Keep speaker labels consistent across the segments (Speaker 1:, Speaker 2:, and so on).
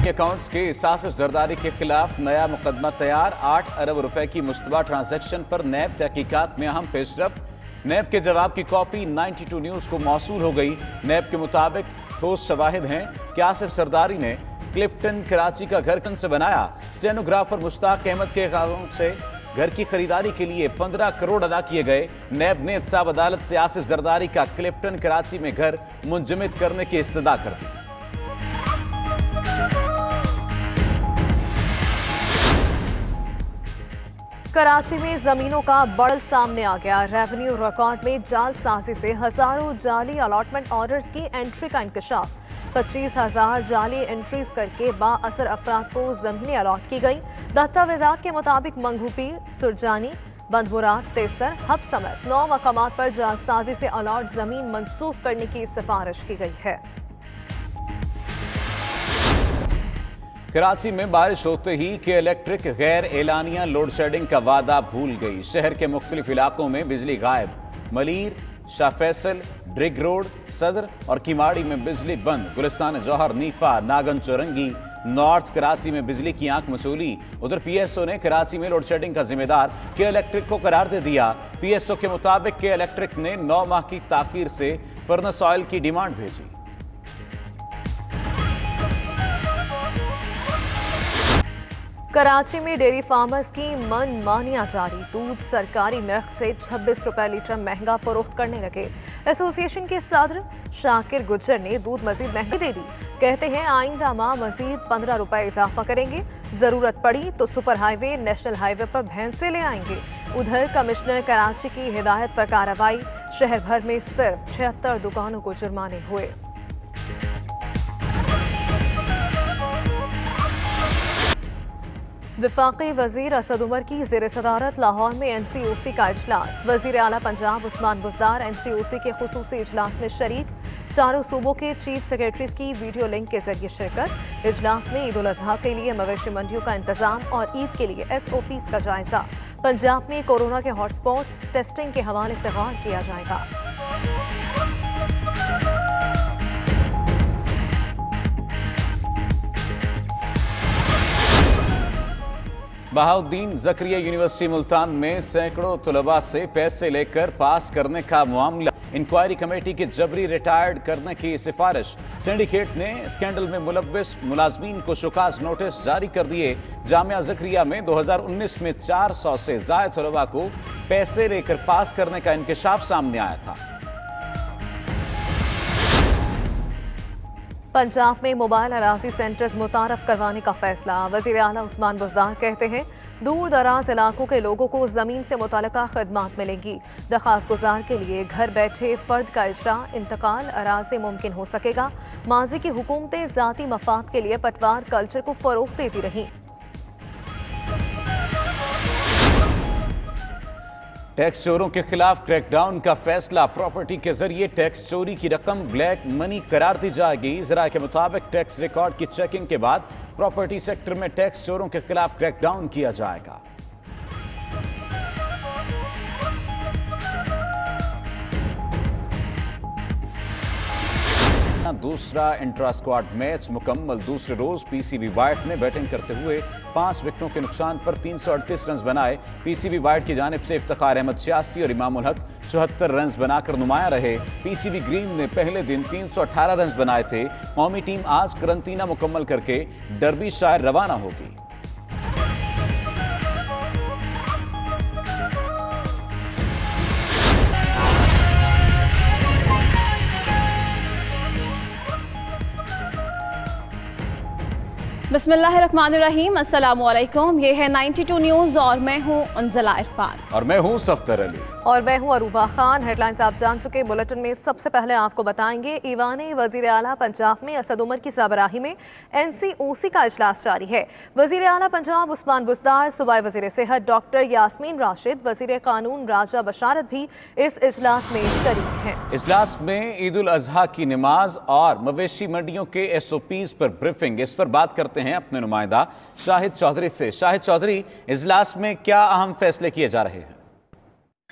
Speaker 1: Bank accounts के आसिफ जरदारी के खिलाफ नया मुकदमा तैयार। 8 अरब रुपए की मुश्तबा ट्रांजैक्शन पर नैब तहकीकात में अहम पेशरफ्त। नैब के जवाब की कॉपी 92 न्यूज को मौसूल हो गई। नैब के मुताबिक ठोस शवाहिद हैं कि आसिफ जरदारी ने क्लिफ्टन कराची का घर कौन से बनाया। स्टेनोग्राफर मुश्ताक अहमद के अकाउंट से घर की खरीदारी के लिए 15 करोड़ अदा किए गए। नैब ने एहतसाब अदालत से आसिफ जरदारी का क्लिफ्टन कराची में घर मुंजमद करने की इस्तदा कर दी।
Speaker 2: कराची में जमीनों का बड़ल सामने आ गया। रेवेन्यू रिकॉर्ड में जालसाजी से हजारों जाली अलॉटमेंट ऑर्डर्स की एंट्री का इंकशाफ। 25,000 जाली एंट्रीज करके बाअसर अफराद को जमीनें अलॉट की गई। दस्तावेजात के मुताबिक मंगूपीर, सुरजानी, बंदमुराद, तेसर, हब समेत 9 मकामात पर जालसाजी से अलॉट जमीन मंसूख करने की सिफारिश की गई है।
Speaker 1: कराची में बारिश होते ही के इलेक्ट्रिक गैर एलानिया लोड शेडिंग का वादा भूल गई। शहर के मुख्तलिफ इलाकों में बिजली गायब। मलीर, शाह फैसल, ड्रिग रोड, सदर और किमाड़ी में बिजली बंद। गुलिस्तान जौहर, नीपा, नागन चौरंगी, नॉर्थ कराची में बिजली की आंख मचोली। उधर पीएसओ ने कराची में लोड शेडिंग का जिम्मेदार के इलेक्ट्रिक को करार दे दिया। पीएसओ के मुताबिक के इलेक्ट्रिक ने 9 माह की ताखीर से फर्नेस ऑयल की डिमांड भेजी।
Speaker 2: कराची में डेयरी फार्मर्स की मनमानियां जारी। दूध सरकारी नर्ख से 26 रुपए लीटर महंगा फरोख्त करने लगे। एसोसिएशन के सदर शाकिर गुज्जर ने दूध मजीद महंगी दे दी। कहते हैं आइंदा माह मजीद 15 रुपए इजाफा करेंगे। जरूरत पड़ी तो सुपर हाईवे, नेशनल हाईवे पर भैंसे ले आएंगे। उधर कमिश्नर कराची की हिदायत पर कार्रवाई। शहर भर में सिर्फ 76 दुकानों को जुर्माने हुए। वफाकी वजीर असद उमर की ज़ेर सदारत लाहौर में NCOC का इजलास। वजीर आला पंजाब उस्मान बुज़दार NCOC के खुसूसी इजलास में शरीक। चारों सूबों के चीफ सेक्रेटरीज की वीडियो लिंक के जरिए शिरकत। इजलास में ईद उल अजहा के लिए मवेशी मंडियों का इंतजाम और ईद के लिए SOPs का जायजा। पंजाब में कोरोना के हॉटस्पॉट्स टेस्टिंग के हवाले से गौर किया जाएगा।
Speaker 1: बहाउद्दीन ज़करिया यूनिवर्सिटी मुल्तान में सैकड़ों तलबा से पैसे लेकर पास करने का मामला। इंक्वायरी कमेटी के जबरी रिटायर्ड करने की सिफारिश। सिंडिकेट ने स्कैंडल में मुलव्विस मुलाजमीन को शोकाज नोटिस जारी कर दिए। जामिया ज़करिया में 2019 में 400 से ज़ायद तलबा को पैसे लेकर पास करने का इंकशाफ सामने आया था।
Speaker 2: पंजाब में मोबाइल अराजी सेंटर्स मुतारफ करवाने का फैसला। वजीर आला उस्मान बुज़दार कहते हैं दूर दराज इलाकों के लोगों को जमीन से मुतल्लिका खदमात मिलेंगी। दरख्वास्त गुजार के लिए घर बैठे फर्द का इजरा, इंतकाल अराजी मुमकिन हो सकेगा। माजी की हुकूमतें ज़ाती मफाद के लिए पटवार कल्चर को फरोग देती रहीं।
Speaker 1: टैक्स चोरों के खिलाफ क्रैकडाउन का फैसला। प्रॉपर्टी के जरिए टैक्स चोरी की रकम ब्लैक मनी करार दी जाएगी। ज़रा के मुताबिक टैक्स रिकॉर्ड की चेकिंग के बाद प्रॉपर्टी सेक्टर में टैक्स चोरों के खिलाफ क्रैकडाउन किया जाएगा। दूसरा इंट्रा स्क्वाड मैच मुकम्मल। दूसरे रोज पीसीबी वाइट ने बैटिंग करते हुए 5 विकेटों के नुकसान पर 338 रन बनाए। पीसीबी वाइट की जानिब से इफ्तिखार अहमद 86 और इमामुल हक 74 रन बनाकर नुमाया रहे। पीसीबी ग्रीन ने पहले दिन 318 रन बनाए थे। कौमी टीम आज करंतना मुकम्मल करके डर्बीशायर रवाना होगी।
Speaker 3: बिस्मिल्लाहिर्रहमानिर्रहीम, अस्सलामुअलैकुम। ये है 92 न्यूज़ और मैं हूँ अंजला इरफान
Speaker 1: और मैं हूँ सफ्तर अली
Speaker 2: और मैं हूँ अरूबा खान। हेडलाइंस आप जान चुके। बुलेटिन में सबसे पहले आपको बताएंगे ईवान वजीर आला पंजाब में असद उमर की सरबराही में NCOC का इजलास जारी है। वजीर आला पंजाब उस्मान बुज़दार, सूबाई वजीर सेहत डॉक्टर यास्मीन राशिद, वजीर कानून राजा बशारत भी इस इजलास में शरीक हैं।
Speaker 1: इजलास में ईद उल अजहा की नमाज और मवेशी मंडियों के SOPs पर ब्रीफिंग। इस पर बात करते हैं अपने नुमाइंदा शाहिद चौधरी से। शाहिद चौधरी, इजलास में क्या अहम फैसले किए जा रहे हैं?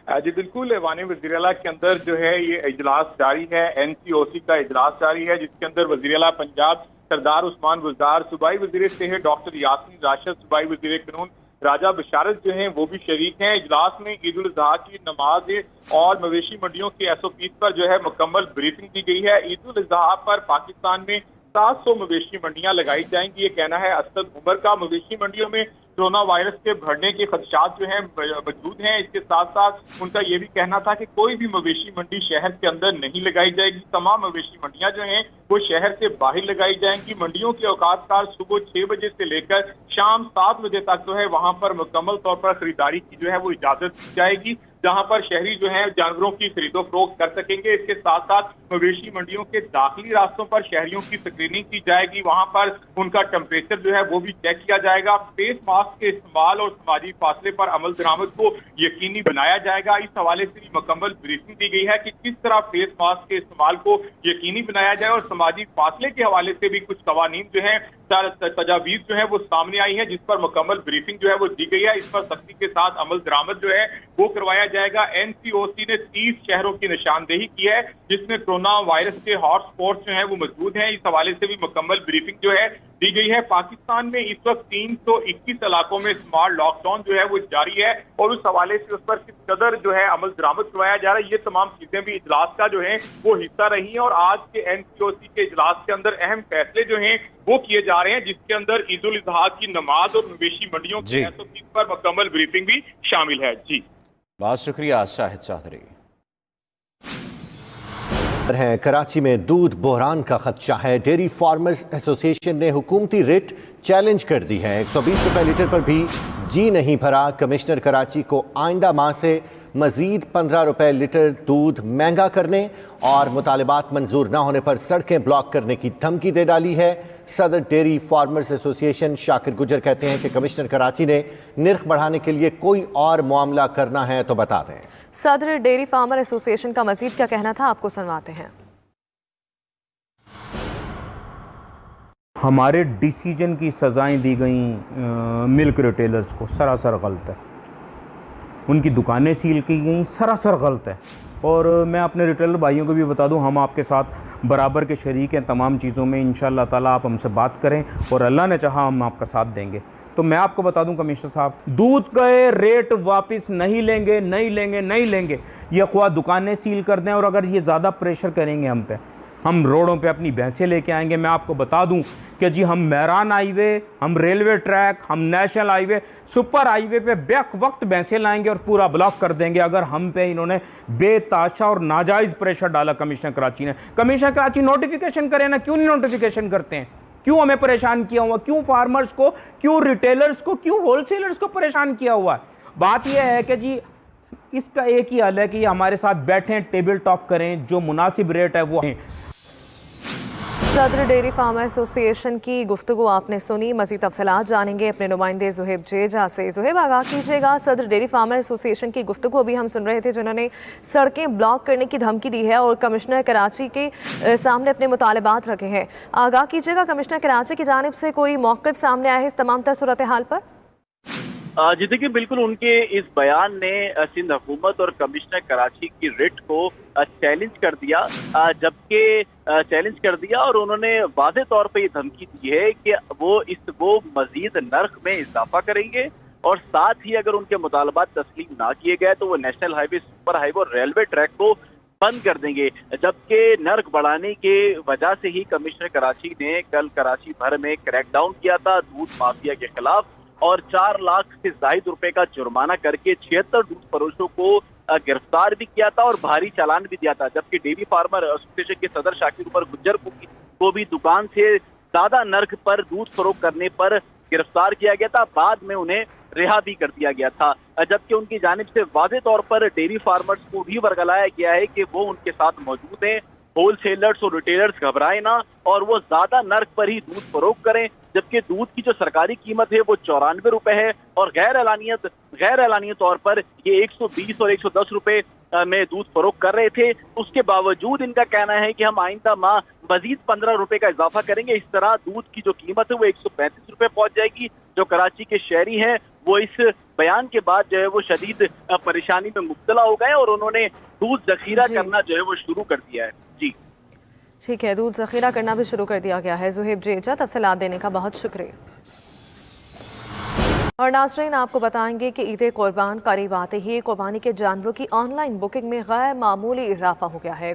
Speaker 4: जी बिल्कुल, वानी वज़ीर-ए-आला के अंदर जो है ये इजलास जारी है, NCOC का इजलास जारी है, जिसके अंदर वज़ीर-ए-आला पंजाब सरदार उस्मान बुज़दार, सूबाई वज़ीर सेहत डॉक्टर यासीन राशिद, सूबाई वज़ीर कानून राजा बशारत जो हैं वो भी शरीक हैं। इजलास में ईद उल अज़हा की नमाज और मवेशी मंडियों के SOPs पर जो है मुकम्मल ब्रीफिंग दी गई है। ईद उल अज़हा पर पाकिस्तान में 700 मवेशी मंडियां लगाई जाएंगी, ये कहना है असद उमर का। मवेशी मंडियों में कोरोना वायरस के बढ़ने के खदशात जो हैं मौजूद हैं। इसके साथ साथ उनका ये भी कहना था कि कोई भी मवेशी मंडी शहर के अंदर नहीं लगाई जाएगी। तमाम मवेशी मंडियां जो हैं वो शहर से बाहर लगाई जाएंगी। मंडियों के औकात सुबह 6 बजे से लेकर शाम 7 बजे तक जो है वहां पर मुकम्मल तौर पर खरीदारी की जो है वो इजाजत दी जाएगी, जहां पर शहरी जो है जानवरों की खरीदो फरोख्त कर सकेंगे। इसके साथ साथ मवेशी मंडियों के दाखिली रास्तों पर शहरियों की स्क्रीनिंग की जाएगी, वहां पर उनका टेम्परेचर जो है वो भी चेक किया जाएगा। फेस मास्क के इस्तेमाल और समाजी फासले पर अमल दरामद को यकीनी बनाया जाएगा। इस हवाले से भी मुकम्मल ब्रीफिंग दी गई है कि किस तरह फेस मास्क के इस्तेमाल को यकीनी बनाया जाए, और समाजी फासले के हवाले से भी कुछ कवानीन जो है तजावीज जो है वो सामने आई है, जिस पर मुकम्मल ब्रीफिंग जो है वो दी गई है। इस पर सख्ती के साथ अमल दरामद जो है वो करवाया जाएगा। NCOC ने 30 शहरों की निशानदेही की है जिसमें कोरोना वायरस के हॉटस्पॉट जो है वो मौजूद हैं। इस हवाले से भी मुकम्मल ब्रीफिंग जो है दी गई है। पाकिस्तान में इस वक्त 321 इलाकों में स्मार्ट लॉकडाउन जो है वो जारी है, और उस हवाले से उस पर किस कदर जो है अमल दरामद करवाया जा रहा है, ये तमाम चीजें भी इजलास का जो है वो हिस्सा रही है। और आज के NCOC के इजलास के अंदर अहम फैसले जो हैं वो किए जा रहे हैं, जिसके अंदर ईद उल अज़हा की नमाज और मवेशी मंडियों के SOPs पर मुकम्मल ब्रीफिंग भी शामिल है। जी
Speaker 1: बहुत शुक्रिया शाहिद चौधरी।
Speaker 5: हैं कराची में दूध बहरान का खदशा है। डेयरी फार्मर्स एसोसिएशन ने हुकूमती रेट चैलेंज कर दी है। 120 रुपए लीटर पर भी जी नहीं भरा। कमिश्नर कराची को आइंदा माह से मजीद 15 रुपए लीटर दूध महंगा करने और मुतालिबात मंजूर न होने पर सड़कें ब्लॉक करने की धमकी दे डाली है। सदर डेयरी फार्मर्स एसोसिएशन शाकिर गुजर कहते हैं कि कमिश्नर कराची ने निर्ख बढ़ाने के लिए कोई और मामला करना है तो बता दें।
Speaker 2: सदर डेयरी फार्मर एसोसिएशन का मजीद क्या कहना था, आपको सुनवाते हैं।
Speaker 6: हमारे डिसीजन की सज़ाएं दी गई मिल्क रिटेलर्स को सरासर गलत है। उनकी दुकानें सील की गई, सरासर गलत है। और मैं अपने रिटेलर भाइयों को भी बता दूं, हम आपके साथ बराबर के शरीक हैं तमाम चीज़ों में। इंशाअल्लाह ताला आप हमसे बात करें और अल्लाह ने चाहा हम आपका साथ देंगे। तो मैं आपको बता दूं कमिश्नर साहब, दूध के रेट वापस नहीं लेंगे, नहीं लेंगे, नहीं लेंगे। ये ख्वाह दुकानें सील कर दें, और अगर ये ज़्यादा प्रेशर करेंगे हम पे, हम रोडों पे अपनी भैंसें लेके आएंगे। मैं आपको बता दूं कि जी हम मैरान हाईवे, हम रेलवे ट्रैक, हम नेशनल हाईवे, सुपर हाईवे पे बेक वक्त भैंसें लाएंगे और पूरा ब्लॉक कर देंगे अगर हम पे इन्होंने बेताशा और नाजायज़ प्रेशर डाला। कमिश्नर कराची ने, कमिश्नर कराची नोटिफिकेशन करें ना, क्यों नहीं नोटिफिकेशन करते हैं? क्यों हमें परेशान किया हुआ? क्यों फार्मर्स को, क्यों रिटेलर्स को, क्यों होलसेलर्स को परेशान किया हुआ है? बात यह है कि जी इसका एक ही हल है कि हमारे साथ बैठें, टेबल टॉक करें, जो मुनासिब रेट है वो है।
Speaker 2: सदर डेयरी फार्मर एसोसिएशन की गुफ्तगू आपने सुनी। मज़ीद तफसीलात जानेंगे अपने नुमाइंदे ज़ुहैब जेजा से। ज़ुहैब, आगाह कीजिएगा। सदर डेयरी फार्मर एसोसिएशन की गुफ्तगू अभी हम सुन रहे थे, जिन्होंने सड़कें ब्लॉक करने की धमकी दी है और कमिश्नर कराची के सामने अपने मुतालबात रखे हैं। आगाह कीजिएगा, कमिश्नर कराची की जानिब से कोई मौक़िफ़ सामने आया है इस तमाम तर सूरत हाल पर?
Speaker 7: जी देखिए, बिल्कुल उनके इस बयान ने सिंध हुकूमत और कमिश्नर कराची की रिट को चैलेंज कर दिया, जबकि चैलेंज कर दिया, और उन्होंने वाज़े तौर पे ये धमकी दी है कि वो मजीद नर्ख में इजाफा करेंगे, और साथ ही अगर उनके मुतालबात तस्लीम ना किए गए तो वो नेशनल हाईवे, सुपर हाईवे और रेलवे ट्रैक को बंद कर देंगे। जबकि नर्ख बढ़ाने के वजह से ही कमिश्नर कराची ने कल कराची भर में क्रैकडाउन किया था दूध माफिया के खिलाफ, और 4 लाख से ज़ायद रुपए का जुर्माना करके 76 दूध फरोशों को गिरफ्तार भी किया था और भारी चालान भी दिया था। जबकि डेयरी फार्मर एसोसिएशन के सदर शाकिर उमर गुज्जर को भी दुकान से ज्यादा नर्ख पर दूध फरोख्त करने पर गिरफ्तार किया गया था, बाद में उन्हें रिहा भी कर दिया गया था। जबकि उनकी जानिब से वाज़े तौर पर डेयरी फार्मर्स को भी वर्गलाया गया है कि वो उनके साथ मौजूद हैं, होलसेलर्स और रिटेलर्स घबराए ना और वो ज्यादा नर्ख पर ही दूध फरोख्त करें। जबकि दूध की जो सरकारी कीमत है वो 94 रुपए है, और गैर एलानिया तौर पर ये 120 और 110 रुपए में दूध फरोख्त कर रहे थे। उसके बावजूद इनका कहना है कि हम आइंदा माह मजीद 15 रुपए का इजाफा करेंगे। इस तरह दूध की जो कीमत है वो 135 रुपए पहुंच जाएगी, जो कराची के शहरी हैं वो इस बयान के बाद जो है वो शदीद परेशानी में मुब्तला हो गए और उन्होंने दूध जखीरा करना जो है वो शुरू कर दिया है। जी
Speaker 2: ठीक है, दूध जखीरा करना भी शुरू कर दिया गया है। ज़ुहैब जेजा, तफसीलात देने का बहुत शुक्रिया। और नाज़रीन, आपको बताएंगे कि ईद कुर्बान करीब आते ही कुर्बानी के जानवरों की ऑनलाइन बुकिंग में गैर मामूली इजाफा हो गया है।